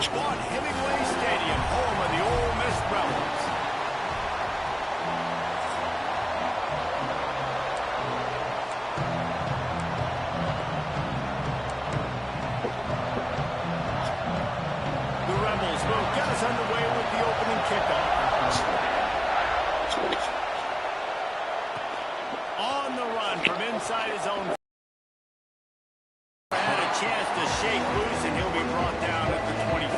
Vaught Hemingway Stadium, home of the Ole Miss Rebels. The Rebels will get us underway with the opening kickoff. On the run from inside his own. Had a chance to shake loose, and he'll be brought down at the 24.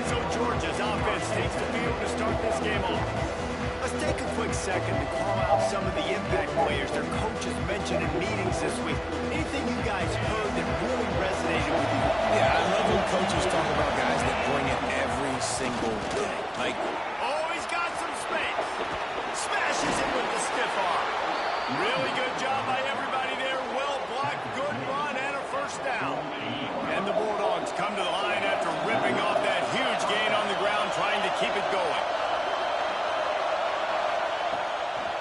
So Georgia's offense takes the field to start this game off. Let's take a quick second to call out some of the impact players their coaches mentioned in meetings this week. Anything you guys heard that really resonated with you? Yeah, I love when coaches talk about guys that bring it every single day. Like, oh, he's got some space. Smashes it with the stiff arm. Really good job by everybody there. Well blocked, good run, and a first down. And the Bulldogs come to the line after ripping off that huge gain on the ground, trying to keep it going.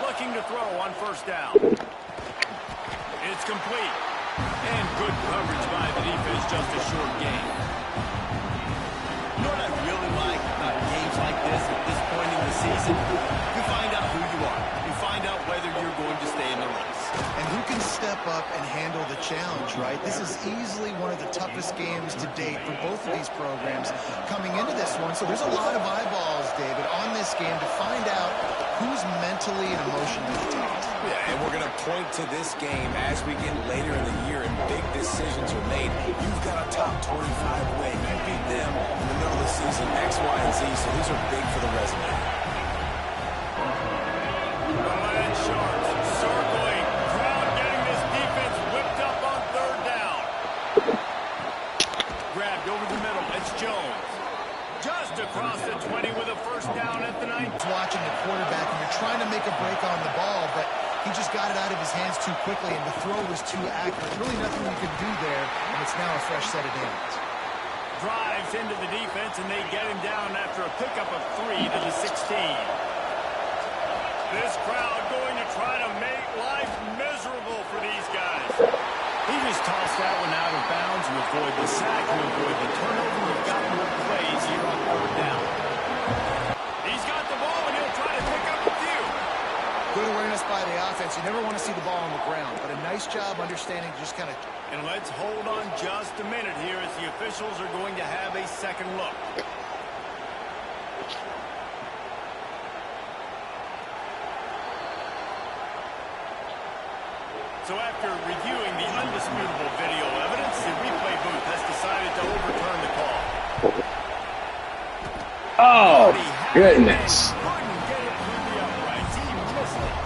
Looking to throw on first down. It's complete. And good coverage by the defense, just a short gain. You know what I really like about games like this at this point in the season? You find out who you are. You find out whether you're going to stay in the race. And who can step up and handle the challenge, right? This is easily one of the toughest games to date for both of these programs coming into this one. So there's a lot of eyeballs, David, on this game to find out who's mentally and emotionally attacked. yeah, and we're going to point to this game as we get later in the year and big decisions are made. You've got a top 25 win. You beat them in the middle of the season, X, Y, and Z, so these are big for the resume. Sharks circling. Crowd getting this defense whipped up on third down. Grabbed over the middle. It's Jones. Just across the 20 with a first down at the 9. Watching the quarterback, and you're trying to make a break on the ball, but he just got it out of his hands too quickly, and the throw was too accurate. Really nothing you could do there, and it's now a fresh set of downs. Drives into the defense, and they get him down after a pickup of 3 to the 16. This crowd going to try to make life miserable for these guys. He just tossed that one out of bounds. You avoid the sack, you avoid the turnover. You've got more plays here on third down. He's got the ball, and he'll try to pick up a few. Good awareness by the offense. You never want to see the ball on the ground, but a nice job understanding just kind of... And let's hold on just a minute here as the officials are going to have a second look. So after reviewing the undisputable video evidence, the replay booth has decided to overturn the call. Oh, goodness. Couldn't get it through the uprights. He missed it.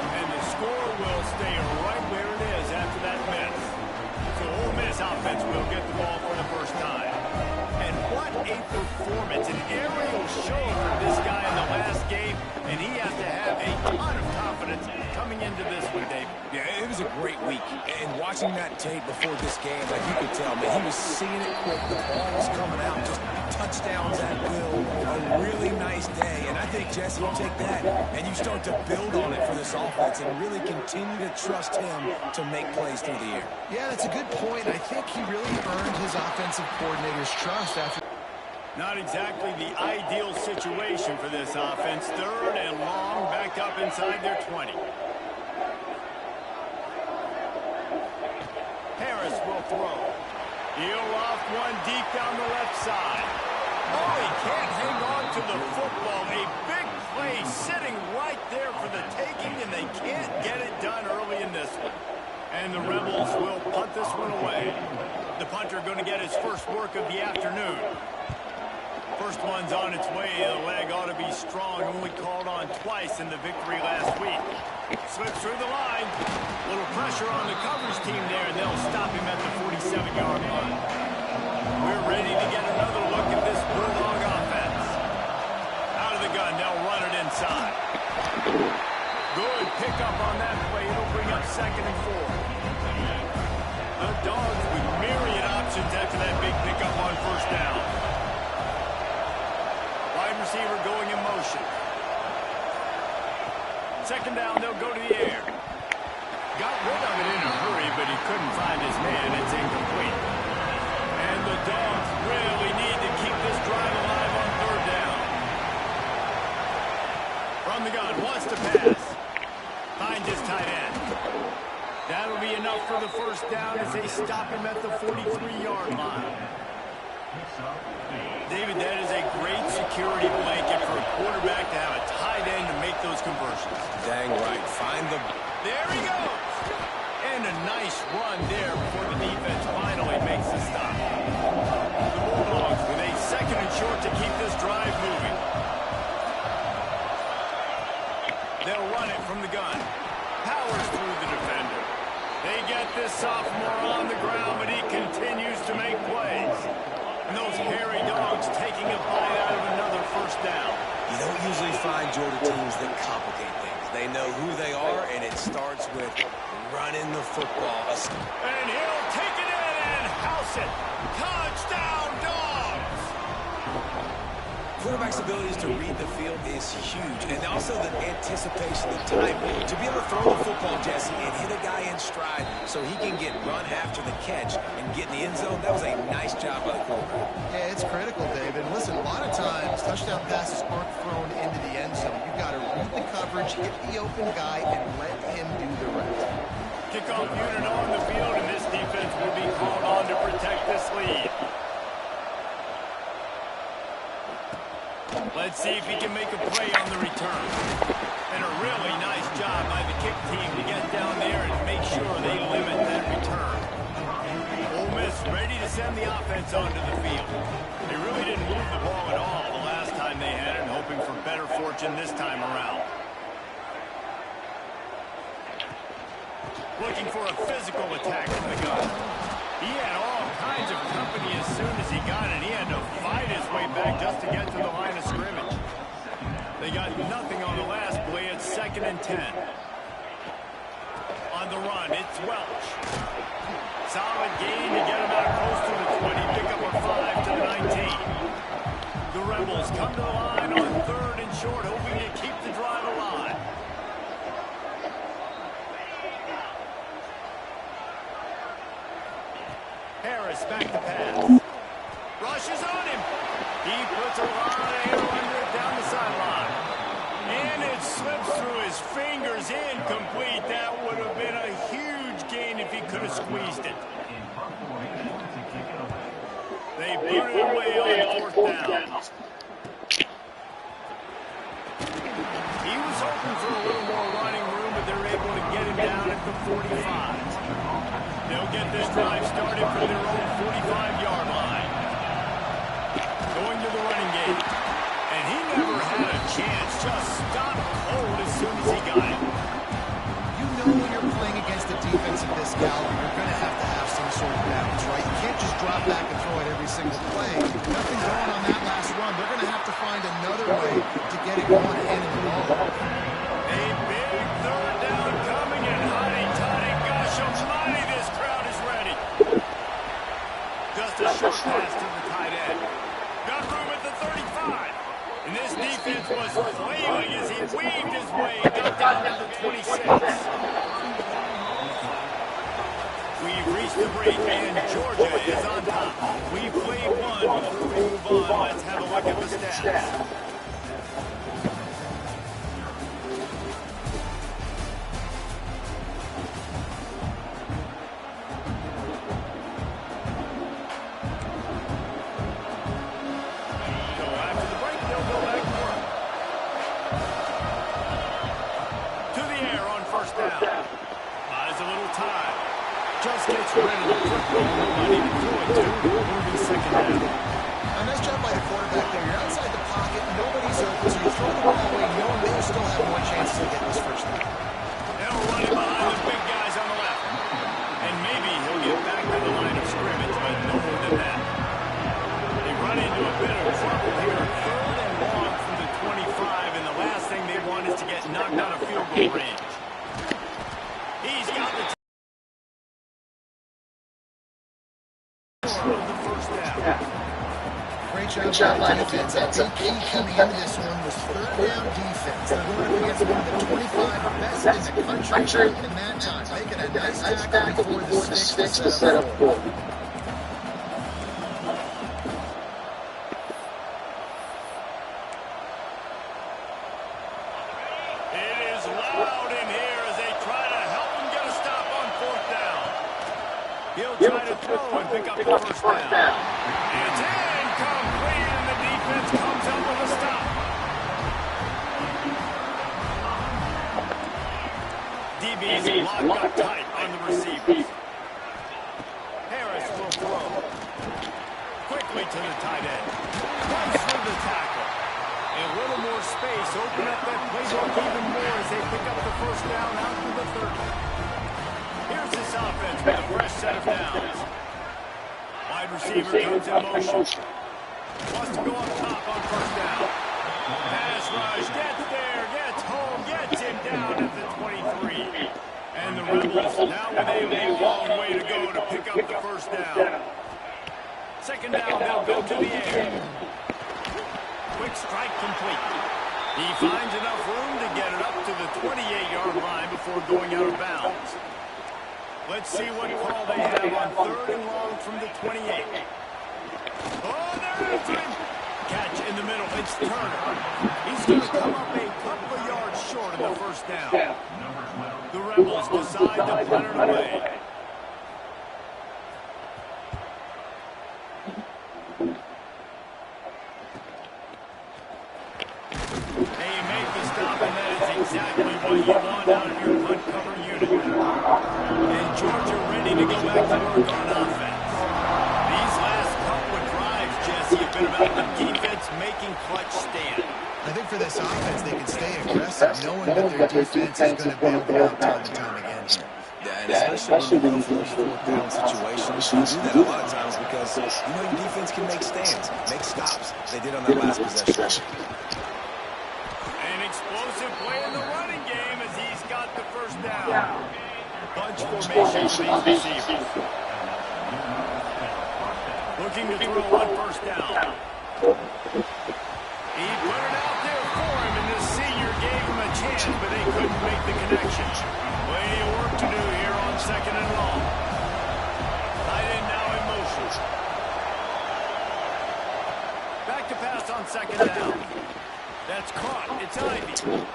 And the score will stay right where it is after that miss. So Ole Miss offense will get the ball for the first time. And what a performance. An aerial show from this guy in the last game. And he has to have a ton of confidence coming into this one, Dave. Yeah, it was a great week. And watching that tape before this game, like you could tell, man, he was seeing it quick. The ball was coming out, just touchdowns at will. A really nice day. And I think, Jesse, you take that and you start to build on it for this offense and really continue to trust him to make plays through the air. Yeah, that's a good point. I think he really earned his offensive coordinator's trust after... Not exactly the ideal situation for this offense. Third and long, back up inside their 20. Harris will throw. He'll off one deep down the left side. Oh, he can't hang on to the football. A big play sitting right there for the taking, and they can't get it done early in this one. And the Rebels will punt this one away. The punter going to get his first work of the afternoon. First one's on its way. The leg ought to be strong. Only called on twice in the victory last week. Slips through the line. Little pressure on the coverage team there, and they'll stop him at the 47-yard line. We're ready to get another look at this Bulldog offense. Out of the gun, they'll run it inside. Good pickup on that play. It'll bring up second and 4. The Dogs with myriad options after that big pickup on first down. Wide receiver going in motion. Second down, they'll go to the air. Got rid of it in a hurry, but he couldn't find his man. It's incomplete. And the Dogs really need first down as they stop him at the 43-yard line. David, that is a great security blanket for a quarterback to have a tight end to make those conversions. Dang right. Find the... There he goes. And a nice run there before the defense finally makes the stop. The Bulldogs with a second and short to keep this drive moving. They'll run it from the gun. Powers through the defender. They get this sophomore on the ground, but he continues to make plays. And those hairy dogs taking a bite out of another first down. You don't usually find Georgia teams that complicate things. They know who they are, and it starts with running the football. And he'll take it in and house it. Touchdown, Dogs! Quarterback's abilities to read the field is huge, and also the anticipation, the timing. To be able to throw the football, Jesse, and hit a guy in stride so he can get run after the catch and get in the end zone, that was a nice job by the quarterback. Yeah, it's critical, David. Listen, a lot of times touchdown passes aren't thrown into the end zone. You've got to read the coverage, hit the open guy, and let him do the rest. Kickoff unit on the field, and this defense will be called on to protect this lead. Let's see if he can make a play on the return. And a really nice job by the kick team to get down there and make sure they limit that return. Ole Miss ready to send the offense onto the field. They really didn't move the ball at all the last time they had it, hoping for better fortune this time around. Looking for a physical attack from the gun. He had all kinds of company as soon as he got it. He had to fight his way back just to get to the line of scrimmage. They got nothing on the last play. It's 2nd and 10. On the run, it's Welch. Solid gain to get him out close to the 20. Pick up a 5 to the 19. The Rebels come to the line on 3rd and short, hoping to keep the drive alive. Harris back to pass. Rushes on him. He puts a lot of air under it down the sideline. And it slips through his fingers, incomplete. That would have been a huge gain if he could have squeezed it. They put it away on 4th down. He was hoping for a little more running room, but they're able to get him down at the 45. They'll get this drive started from their own 45-yard line. Going to the running game. And he never had a chance. Just stopped cold as soon as he got it. You know when you're playing against a defense of this caliber, you're going to have some sort of balance, right? You can't just drop back and throw it every single play. Nothing going on that last run. They're going to have to find another way to get it going and in the ball. A big 3rd down coming, and hotty-toddy, gosh almighty, this crowd is ready. Just a short pass to the tight end. Got room at the 35. And this defense was flailing as he weaved his way, got down to the 26. We've reached the break, and Georgia is on top. We've played one. Before we move on, let's have a look at the stats. Just gets rid of the football. Nobody to throw it to. Moving 2nd down. A nice job by the quarterback there. You're outside the pocket. Nobody's open, so you throw the ball away knowing they still have more chances to get this first down. They'll run it behind the big guys on the left. And maybe he'll get back to the line of scrimmage, but no more than that. They run into a bit of trouble here. 3rd and long from the 25, and the last thing they want is to get knocked out of field goal range. He's got the Great job by the defense. A big key coming into this one was 3rd down defense. They're going up against one of the 25 best in the country in that time, making a nice tackle before the sticks to set up for. It is loud in here as they try to help him get a stop on 4th down. try to throw and pick up the first down. It's incomplete, and the defense comes up with a stop. DB's locked up tight on the receivers. Harris will throw. Quickly to the tight end. Runs through the tackle. A little more space. Open up that playbook even more as they pick up the first down out to the 30. Here's this offense with a fresh set of downs. Wide receiver comes in motion. Wants to go up top on first down. Pass rush. Gets there. Gets home. Gets him down at the 23. And the Rebels now with a long way to go to pick up the first down. Second down, they'll go to the air. Quick strike complete. He finds enough room to get it up to the 28-yard line before going out of bounds. Let's see what call they have on third and long from the 28. Oh, there is him. Catch in the middle. It's Turner. He's going to come up a couple of yards short of the first down. The Rebels decide to punt it away. Hey, you make the stop, and that is exactly what you want out of your punt cover unit. And Georgia ready to go back to work on offense. These last couple of drives, Jesse, have been about the defense making clutch stand. I think for this offense, they can stay aggressive, knowing that their defense is going to bail them out time and time again here. Yeah, and especially when you go for those 4th down situations, you do that a lot of times because you know your defense can make stands, make stops. They did on that last possession. An explosive play in the running game as he's got the first down. Bunch formation for these receivers. Looking to throw on first down. He put it out there for him, and the senior gave him a chance, but they couldn't make the connection. Plenty of work to do here on second and long. Tight end now in motion. Back to pass on second down. That's caught. It's Ivy.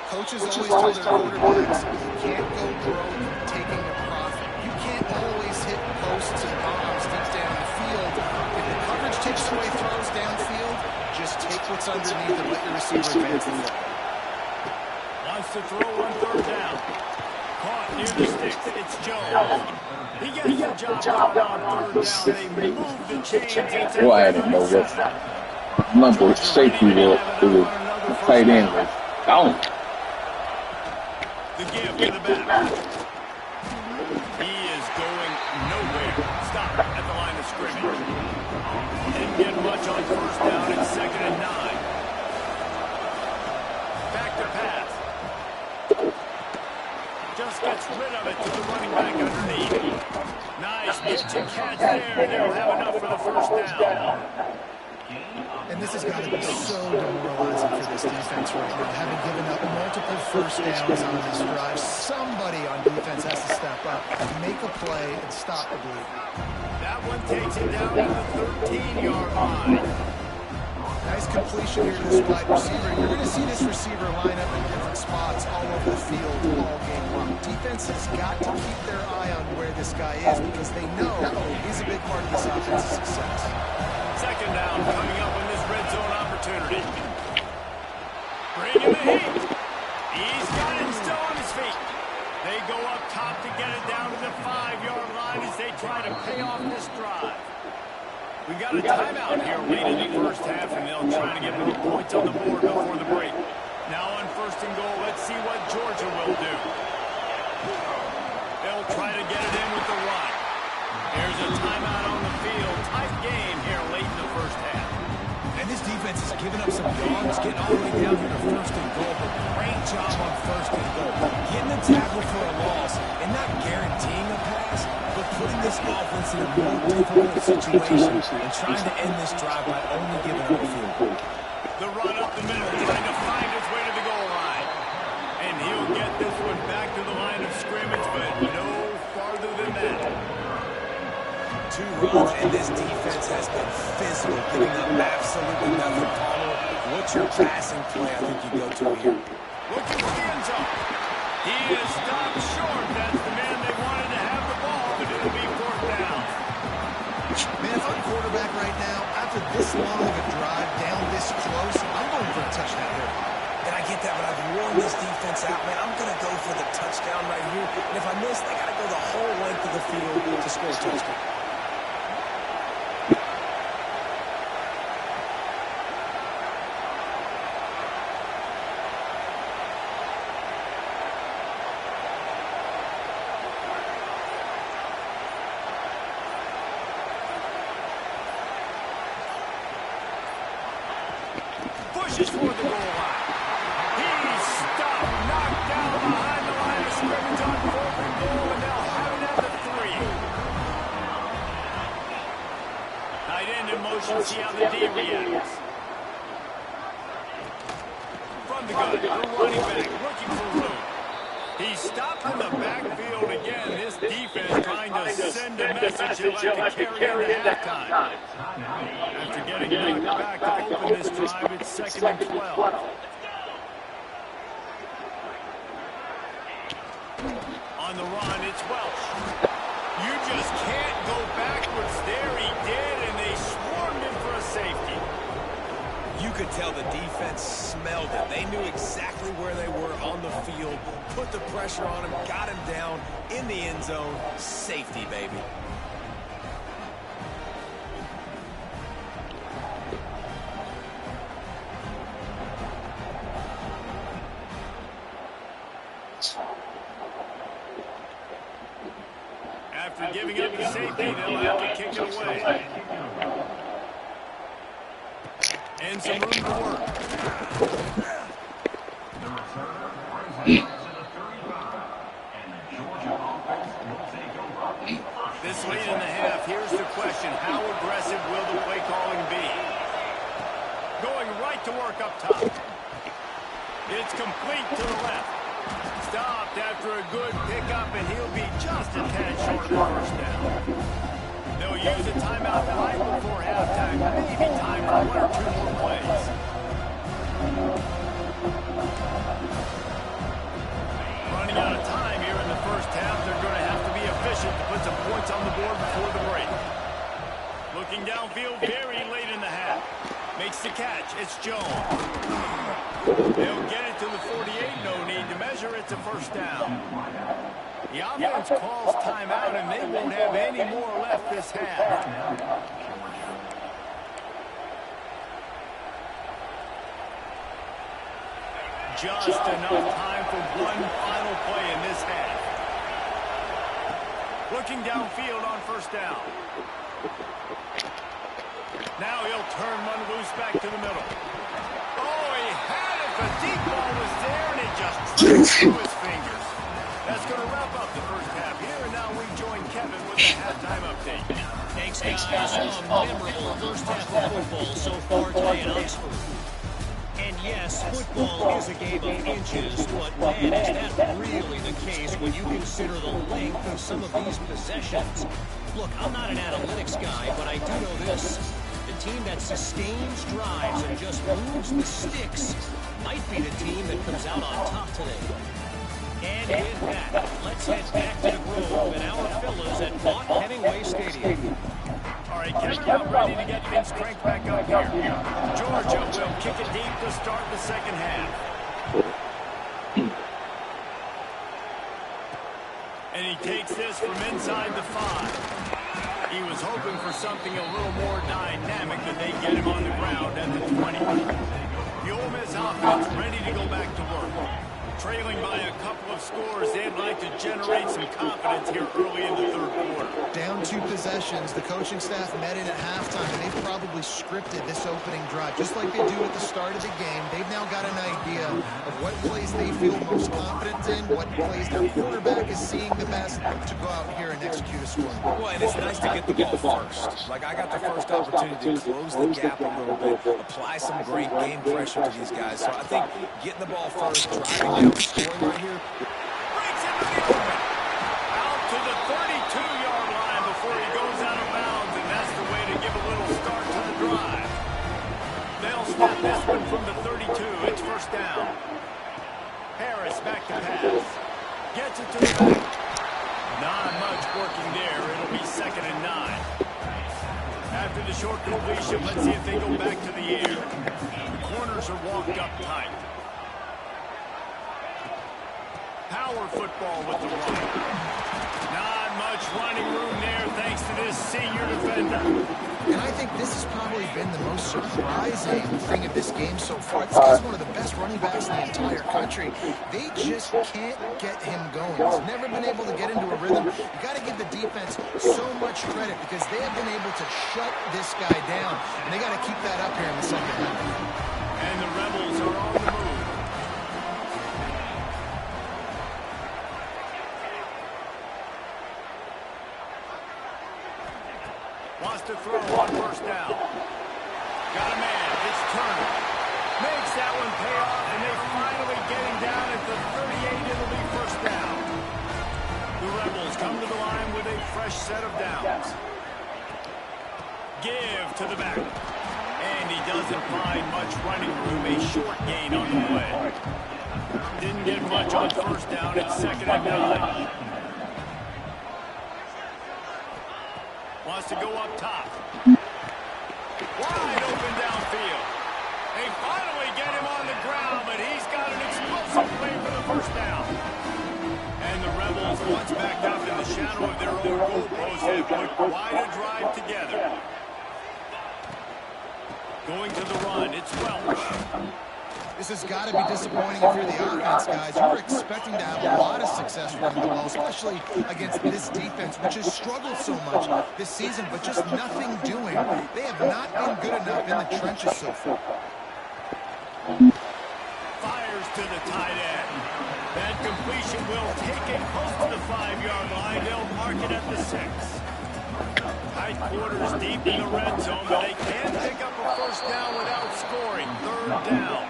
Coaches always tell their quarterbacks, you can't go broke taking a profit. You can't always hit posts and bombs deep down the field. If the coverage takes away throws downfield, just take what's underneath and let your receiver advance the football. Wants to throw on third down. Caught near the sticks. It's Jones. He gets the job done on third down. They move the chains. Well, I didn't know what number safety was. It was the tight end was down. The give to the back. He is going nowhere. Stop at the line of scrimmage. Didn't get much on first down. It's 2nd and 9. Back to pass. Just gets rid of it to the running back underneath. Nice pitch and catch there. They'll have enough for the first down. And this has got to be so demoralizing for this defense right now, having given up multiple first downs on this drive. Somebody on defense has to step up, make a play, and stop the bleeding. That one takes it down to the 13-yard line. Nice completion here to this wide receiver. You're going to see this receiver line up in different spots all over the field all game long. Defense has got to keep their eye on where this guy is because they know he's a big part of this offense's success. Second down coming up in this red zone opportunity. Bring him the heat. He's got him still on his feet. They go up top to get it down to the 5-yard line as they try to pay off this drive. We've got a timeout here late in the first half, and they'll try to get more points on the board before the break. Now on first and goal, let's see what Georgia will do. They'll try to get it in with the run. There's a timeout on the field. Tight game here late in the first half. And this defense has given up some yards, getting all the way down here to first and goal, but great job on first and goal. Getting the tackle for a loss and not guaranteeing a pass, but putting this offense in a more difficult situation and trying to end this drive by only giving up a field goal. The run up the middle, trying to find his way to the goal line. And he'll get this one back to the line of scrimmage, but no farther than that. 2 runs, and this defense has been physical, giving up absolutely nothing. Palmer, what's your passing play I think you go to here? Looking for the end zone. He is stopped short. That's the man they wanted to have the ball, but it'll be 4th down. I'm a quarterback right now, after this long of a drive down this close, I'm going for a touchdown here. And I get that, but I've worn this defense out, man. I'm going to go for the touchdown right here. And if I miss, they got to go the whole length of the field to score a touchdown. Pushes toward the goal line. He's stopped, knocked down behind the line of scrimmage on 4th and goal, and they'll have it at the 3. Tight end in motion, see how the D reacts. From the gun, the running back looking for room. He's stopped in the backfield again. This defense trying to send a message they'll have to carry into halftime. After getting knocked back to open this drive, it's 2nd and 12. On the run, it's Welch. You just can't go backwards there. He did, and they swarmed him for a safety. You could tell the defense smelled it. They knew exactly where they were on the field, put the pressure on him, got him down in the end zone. Safety, baby. After giving up the safety, they'll have to kick it away. And some room to work. This late in the half, here's the question. How aggressive will the play calling be? Going right to work up top. It's complete to the left. Stopped after a good pickup, and he'll be just a tad short of the first down. They'll use a timeout right before halftime. Maybe time for 1 or 2 more plays. Running out of time here in the first half. They're going to have to be efficient to put some points on the board before the break. Looking downfield very late in the half. Makes the catch. It's Jones. They'll get it to the 48. No need to measure. It's a first down. The offense calls timeout, and they won't have any more left this half. Just enough time for one final play in this half. Looking downfield on first down. Now he'll turn one loose back to the middle. Oh, he had it. The deep ball was there, and it just tripped through his fingers. That's going to wrap up the first half here, and now we join Kevin with the halftime update. Thanks, guys. A memorable first half of football so far today in Oxford. And yes, football is a game of inches, but man, is that really the case when you consider the length of some of these possessions. Look, I'm not an analytics guy, but I do know this. The team that sustains drives and just moves the sticks might be the team that comes out on top today. And with that, let's head back to the Grove and our fellas at Vaught Hemingway Stadium. All right, Kevin, we're ready to get things cranked back up here. Georgia will kick it deep to start the second half. And he takes this from inside the 5. He was hoping for something a little more dynamic, but they get him on the ground at the 20. The Ole Miss offense ready to go back to work. Trailing by a couple of scores, they'd like to generate some confidence here early in the third quarter. Down 2 possessions, the coaching staff met in at halftime, and they've probably scripted this opening drive. Just like they do at the start of the game, they've now got an idea of what plays they feel most confident in, what plays their quarterback is seeing the best to go out here and execute a score. Well, and it's nice to get the ball first. Like, I got the first opportunity to close the gap a little bit, apply some great game pressure to these guys. So I think getting the ball first, driving down, scoring right here. Breaks it right open. Out to the 32-yard line before he goes out of bounds, and that's the way to give a little start to the drive. They'll snap this one from the 32. It's first down. Harris back to pass. Gets it to the back. Not much working there. It'll be 2nd and 9. after the short completion. Let's see if they go back to the air. The corners are walked up tight. Power football with the run. Not much running room there thanks to this senior defender. And I think this has probably been the most surprising thing of this game so far. This guy's one of the best running backs in the entire country. They just can't get him going. He's never been able to get into a rhythm. You got to give the defense so much credit because they have been able to shut this guy down. And they got to keep that up here in the second half. And the Rebels are on the move. Wants to throw on first down. Got a man. It's Turner. Makes that one pay off, and they finally get him down at the 38. It'll be first down. The Rebels come to the line with a fresh set of downs. Give to the back. And he doesn't find much running room. A short gain on the play. Didn't get much on first down. It's 2nd and 9. Wants to go up top. Wide open downfield. They finally get him on the ground, but he's got an explosive play for the first down. And the Rebels, once back up in the shadow of their own goalpost, have put quite a drive together. Going to the run, it's Welch. This has got to be disappointing if you're the offense, guys. You were expecting to have a lot of success running the ball, especially against this defense, which has struggled so much this season, but just nothing doing. They have not been good enough in the trenches so far. Fires to the tight end. That completion will take it close to the 5-yard line. They'll mark it at the 6. Tight quarters deep in the red zone, but they can pick up a first down without scoring. 3rd down.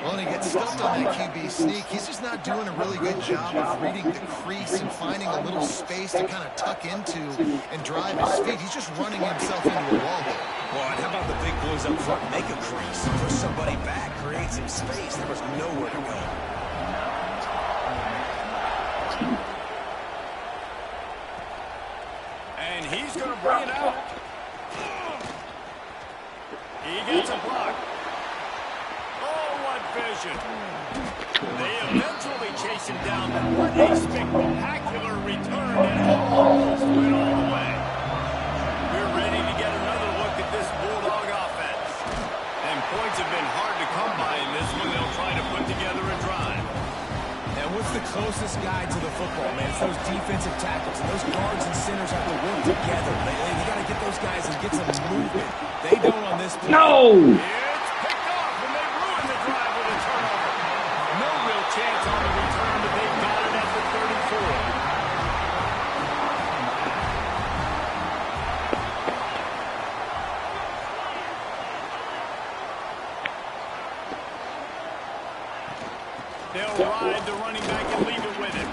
Well, and he gets stuffed on that QB sneak. He's just not doing a really good job of reading the crease and finding a little space to kind of tuck into and drive his feet. He's just running himself into a wall there. Well, and how about the big boys up front? Make a crease, push somebody back, create some space. There was nowhere to go. And he's going to bring it out. He gets a block. Oh, what vision. They eventually chase him down, but what a spectacular return that almost went all the way. We're ready to get another look at this Bulldog offense. And points have been hard to come by in this one. They'll try to put together a drive. And what's the closest guy to the football, man? It's those defensive tackles. And those guards and centers have to work together. They got to get those guys and get some movement. They don't on this play. No! It's picked off, and they ruin the drive with a turnover. No real chance on the return, but they got it at the 34. They'll ride the running back and leave it with him.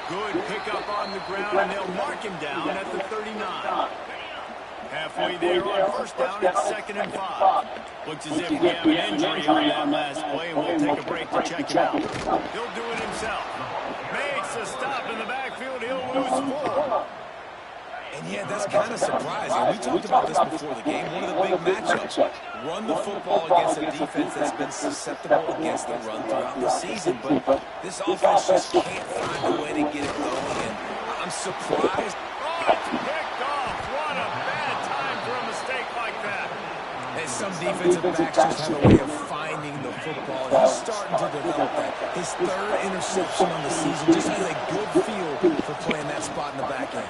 Good pickup on the ground, and they'll mark him down at the 39. Halfway there on first down, it's 2nd and 5. Looks as if we have an injury on that last play, and we'll take a break to check him out. He'll do it himself. Makes a stop in the backfield. He'll lose 4. And yeah, that's kind of surprising. We talked about this before the game. One of the big matchups. Run the football against a defense that's been susceptible against the run throughout the season. But this offense just can't find a way to get it going. And I'm surprised. Oh, it's picked off. What a bad time for a mistake like that. And some defensive backs just have a way of finding the football. And he's starting to develop that. His 3rd interception on the season just has a good feel for playing that spot in the back end.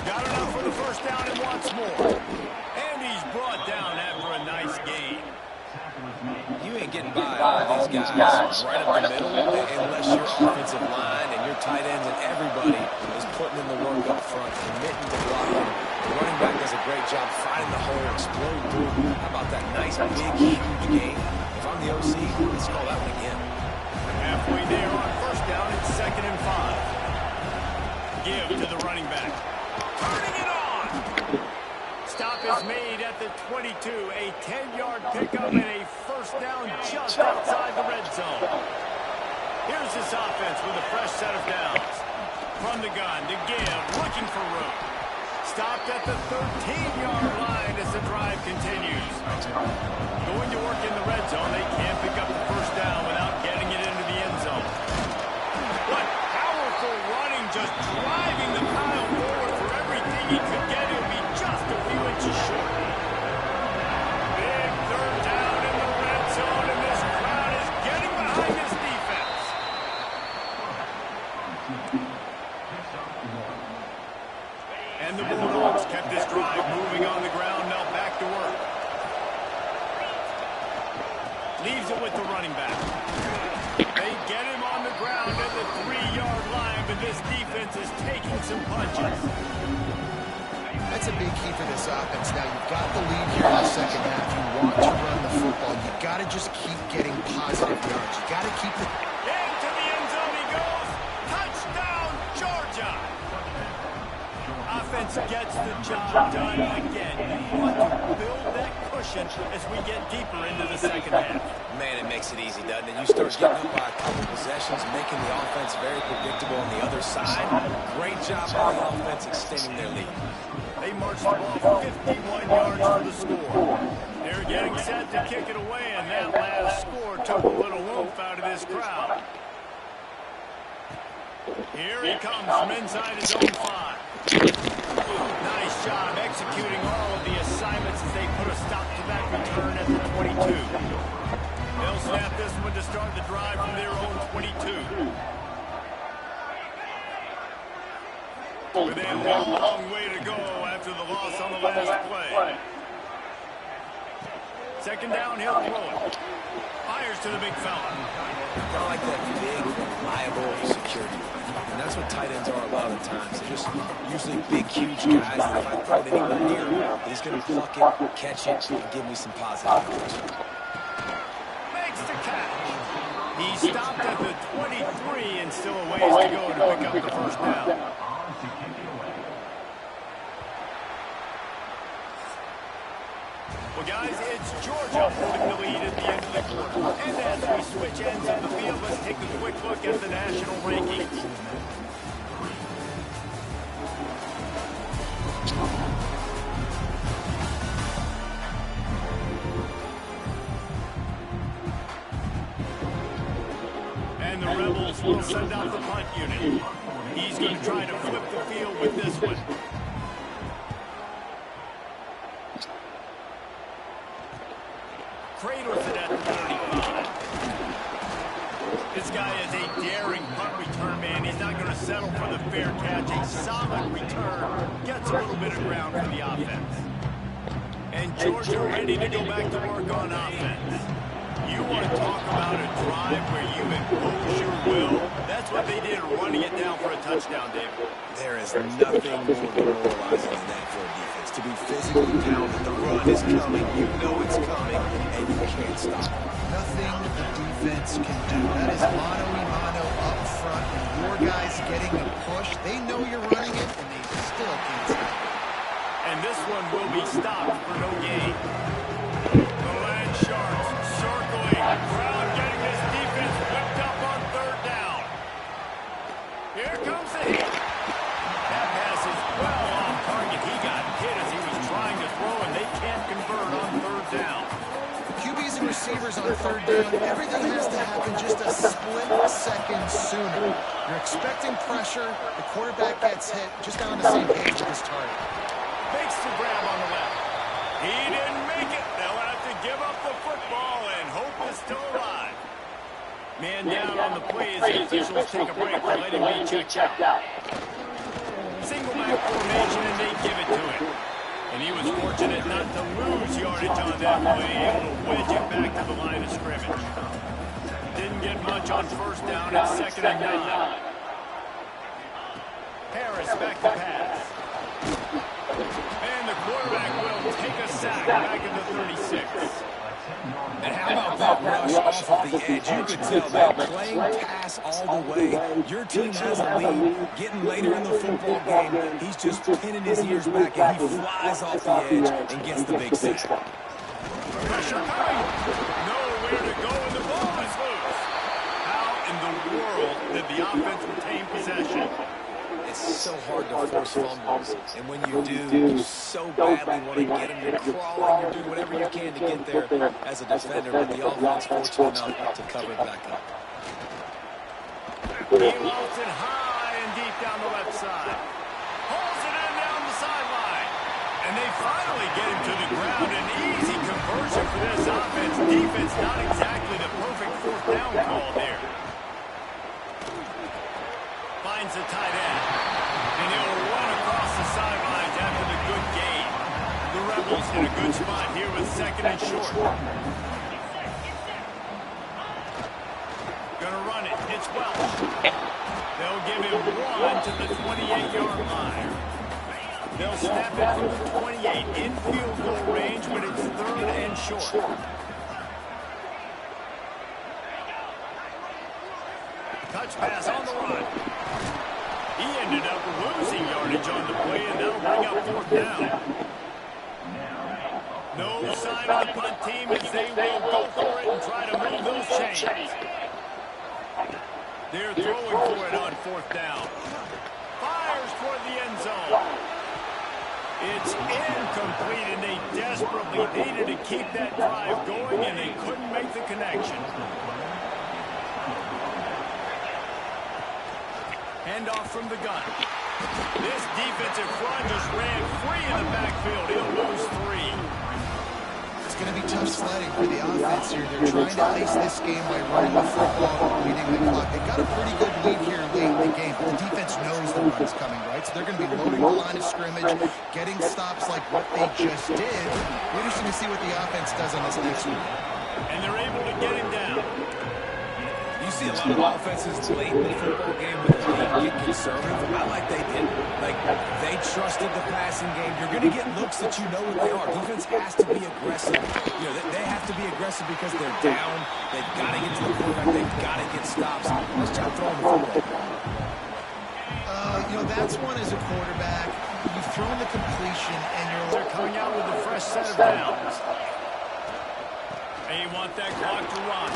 Got enough for the first down and wants more. And he's brought down after a nice gain. You ain't getting by all these guys right up the middle unless your offensive line and your tight ends and everybody is putting in the work up front, committing to blocking. The running back does a great job finding the hole, exploding through. How about that nice, big, huge gain? If I'm the OC, let's call that one again. Halfway there on first down, it's 2nd and 5. Give to the running back. Turning it on. Stop is made at the 22. A 10-yard pickup and a first down just outside the red zone. Here's this offense with a fresh set of downs. From the gun to Give, looking for room. Stopped at the 13-yard line as the drive continues. Going to work in the red zone. They can't pick up the first down without getting it into the end zone. What powerful running, just driving the pile forward for everything he could get. He'll be just a few inches short. Big third down in the red zone, and this crowd is getting behind this defense. And the Bulldogs kept this drive moving on the ground. Now back to work. Leaves it with the running back. They get him on the ground at the 3-yard line, but this defense is taking some punches. That's a big key for this offense. Now, you've got the lead here in the second half. You want to run the football. You've got to just keep getting positive yards. You've got to keep the... Into the end zone he goes. Touchdown, Georgia. Offense gets the job done again. You want to build that cushion as we get deeper into the second half. Man, it makes it easy, doesn't it? You start getting up by a couple possessions, making the offense very predictable on the other side. Great job by the offense extending their lead. They marched the ball 51 yards to the score. They're getting set to kick it away, and that last score took a little woof out of this crowd. Here he comes from inside his own 5. Nice job executing all of the assignments as they put a stop to that return at the 22. They'll snap this one to start the drive from their own 22. With a long way to go after the loss on the last play. Second down, he'll throw it. Fires to the big fella. Kind of like that big, reliable security. And that's what tight ends are a lot of times. They're just usually big, huge guys that if I throw it anywhere near him, he's going to pluck it, catch it, and give me some positive numbers. Makes the catch. He stopped at the 23 and still a ways to go to pick up the first down. Well, guys, it's Georgia holding the lead at the end of the quarter. And as we switch ends of the field, let's take a quick look at the national rankings. And the Rebels will send out the punt unit. He's going to try to flip the field with this one. Cradles it at the 35. This guy is a daring punt return man. He's not going to settle for the fair catch. A solid return. Gets a little bit of ground for the offense. And Georgia ready to go back to work on offense. You want to talk about a drive where you impose your will? That's what they did, running it down for a touchdown, David. There is nothing more demoralizing than that for a defense. To be physically pounded, the run is coming, you know it's coming, and you can't stop it. Nothing the defense can do. That is mano-a-mano up front, and your guys getting a push. They know you're running it, and they still can't stop it. And this one will be stopped for no gain. The Land Sharks circling. Crowd getting this defense whipped up on third down. Here comes the hit. That pass is well off target. He got hit as he was trying to throw, and they can't convert on third down. QBs and receivers on third down, everything has to happen just a split second sooner. You're expecting pressure. The quarterback gets hit. Just not on the same page with his target. Makes the grab on the left. He didn't make it. They'll have to give up the football, and hope is still alive. Man down on the play as the officials take a break to let him be checked out. Single back formation, and they give it to him. And he was fortunate not to lose yardage on that play, able to wedge it back to the line of scrimmage. Didn't get much on first down at 2nd and 9. Harris back to pass. And the quarterback will take a sack back at the 36. And how about that rush off of the edge? You could tell that playing pass all the way. Your team has a lead. Getting later in the football game, he's just pinning his ears back, and he flies off the edge and gets the big sack. Pressure coming. Nowhere to go, and the ball is loose. How in the world did the offense retain possession? it's so hard to force fumbles. And when you do, you so badly want to get them. You're crawling, you're doing whatever you can to get there as a defender, but the offense fortunate enough to cover it back up. He lofts it high and deep down the left side. Pulls it in down the sideline. And they finally get him to the ground. An easy conversion for this offense. Defense not exactly the perfect fourth down call there. Finds the tight end. And he'll run across the sidelines after the good gain. The Rebels in a good spot here with second and short. Gonna run it. It's Welch. They'll give him one to the 28-yard line. They'll snap it from the 28 in field goal range, but it's third and short. Touch pass on the run. He ended up losing yardage on the play, and that'll bring up fourth down. No sign of the punt team as they will go for it and try to move those chains. They're throwing for it on fourth down. Fires toward the end zone. It's incomplete, and they desperately needed to keep that drive going, and they couldn't make the connection. Handoff from the gun. This defensive front just ran free in the backfield. He'll lose 3. It's going to be tough sledding for the offense here. They're trying to ice this game by running the football, leading the clock. They've got a pretty good lead here late in the game, but the defense knows the run's coming, right? So they're going to be loading the line of scrimmage, getting stops like what they just did. Interesting to see what the offense does on this next one. And they're able to get him down. You see a lot of offenses late in the football game with the lead get conservative. I like they did. Like, they trusted the passing game. You're going to get looks that you know what they are. Defense has to be aggressive. You know, they have to be aggressive because they're down. They've got to get to the quarterback. They've got to get stops. Let's try throwing the football. You know, that's one as a quarterback. You've thrown the completion, and They're coming out with a fresh set of downs. They want that clock to run.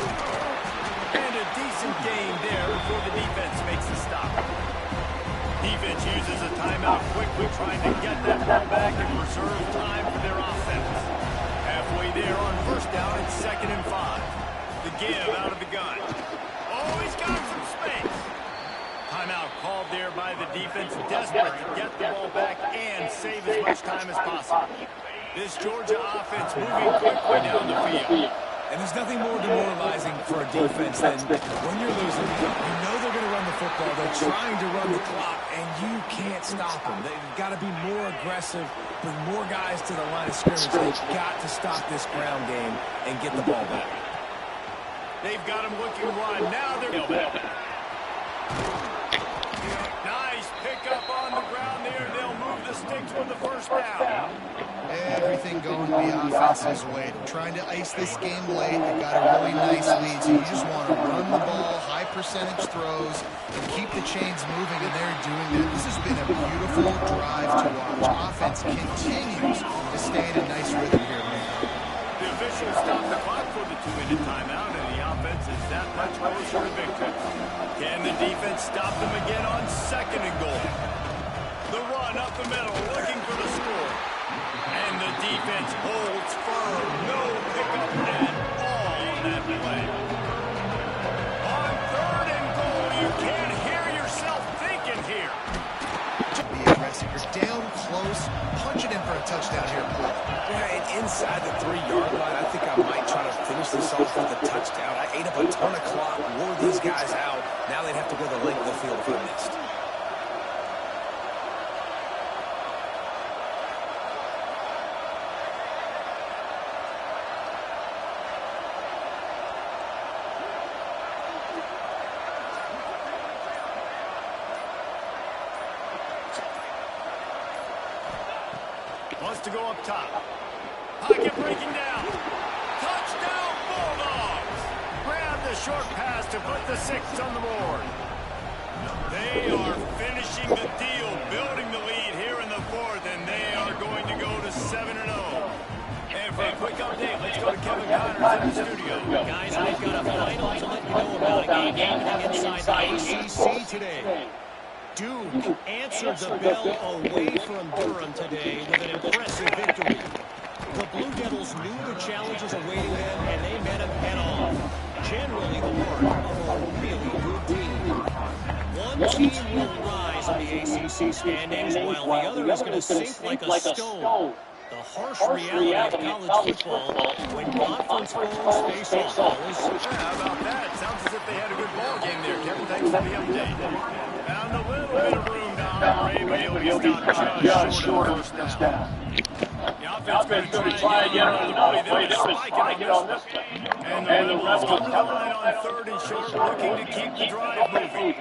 And a decent gain there before the defense makes the stop. Defense uses a timeout quickly, trying to get that ball back and preserve time for their offense. Halfway there on first down, it's 2nd and 5. The give out of the gun. Oh, he's got some space. Timeout called there by the defense, desperate to get the ball back and save as much time as possible. This Georgia offense moving quickly down the field. And there's nothing more demoralizing for a defense than when you're losing, you know they're going to run the football, they're trying to run the clock, and you can't stop them. They've got to be more aggressive, bring more guys to the line of scrimmage. They've got to stop this ground game and get the ball back. They've got him looking run. Now they're back. Nice pickup on the ground there. They'll move the sticks for the first down. everything going the offense's way. Trying to ice this game late. They've got a really nice lead, so you just want to run the ball, high percentage throws, and keep the chains moving, and they're doing that. This has been a beautiful drive to watch. Offense continues to stay in a nice rhythm here. The officials stopped the clock for the 2-minute timeout, and the offense is that much closer to victory. Can the defense stop them again on 2nd and goal? The run up the middle, looking for the score. And the defense holds firm. No pickup at all on that play. On 3rd and goal, you can't hear yourself thinking here. Be aggressive. You're down close. Punch it in for a touchdown here, Paul. Yeah, and inside the 3-yard line, I think I might try to finish this off with a touchdown. I ate up a ton of clock, wore these guys out. Now they'd have to go the length of the field if I missed. Wants to go up top. Pocket breaking down. Touchdown Bulldogs. Grab the short pass to put the 6 on the board. They are finishing the deal, building the lead here in the 4th, and they are going to go to 7-0. And for a quick update, let's go to Kevin Connors in the studio. Guys, we've got a final to let you know about a game happening inside the ACC today. Duke answered the bell away from Durham today with an impressive victory. The Blue Devils knew the challenges awaiting them, and they met them head-on. Generally the mark of a really good team. One team will rise in the ACC standings, while the other is going to sink like a stone. The harsh reality of college football when conference foes face off, fellas. How about that? Sounds as if they had a good ball game there, Kevin. Thanks for the update. Found a little bit of room to operate, but he'll be stopped just short of first down. The offense going to try again on another play. They're going to spike it on this one. And the Rebels come to the line on 3rd and short, looking to keep the drive moving.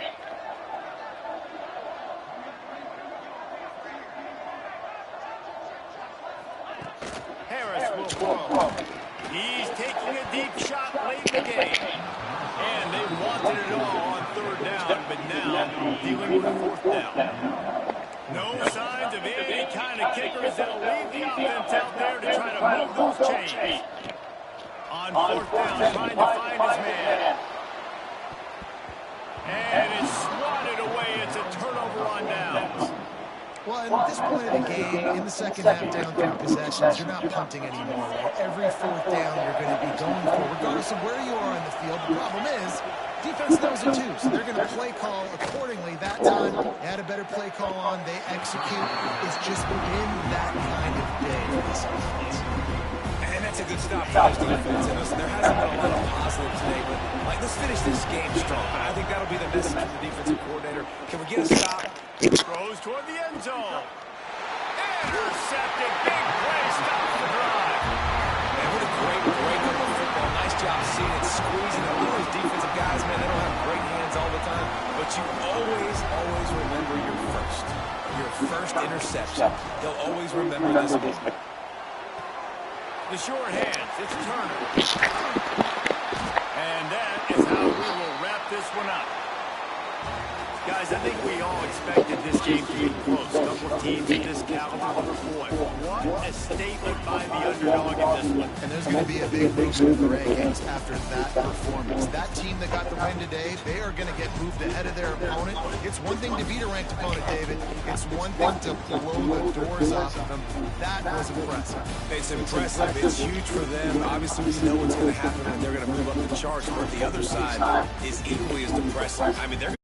Harris will throw. He's taking a deep shot late in the game. And they wanted it all on 3rd down, but now dealing with a 4th down. No signs of any kind of kickers that'll leave the offense out there to try to move those chains. On 4th down, trying to find his man. And it's swatted away. It's a turnover on downs. Well, at this point of the game, in the second half, down 3 possessions, you're not punting anymore, right? Every 4th down you're going to be going for, regardless of where you are on the field. The problem is, defense knows it too, so they're going to play call accordingly. That time, they had a better play call on. They execute. It's just been that kind of day for this offense. And that's a good stop for this defense. And listen, there hasn't been a lot of positive today, but let's finish this game strong. I think that'll be the message from the defensive coordinator. Can we get a stop? Throws toward the end zone. Intercepted. Big play. Stops the drive. Man, what a great break of football. Nice job seeing it, squeezing it. Those defensive guys, man, they don't have great hands all the time, but you always remember your first interception. They'll always remember this one. The short hands. It's Turner. And that is how we will wrap this one up. Guys, I think we all expected this game to be close. A couple of teams in this caliber, boy, what a statement by the underdog in this one. And there's going to be a big boost for the Renegades after that performance. That team that got the win today, they are going to get moved ahead of their opponent. It's one thing to beat a ranked opponent, David. It's one thing to blow the doors off of them. That was impressive. It's impressive. It's huge for them. Obviously, we know what's going to happen, and they're going to move up the charts. But the other side is equally as depressing. I mean, they're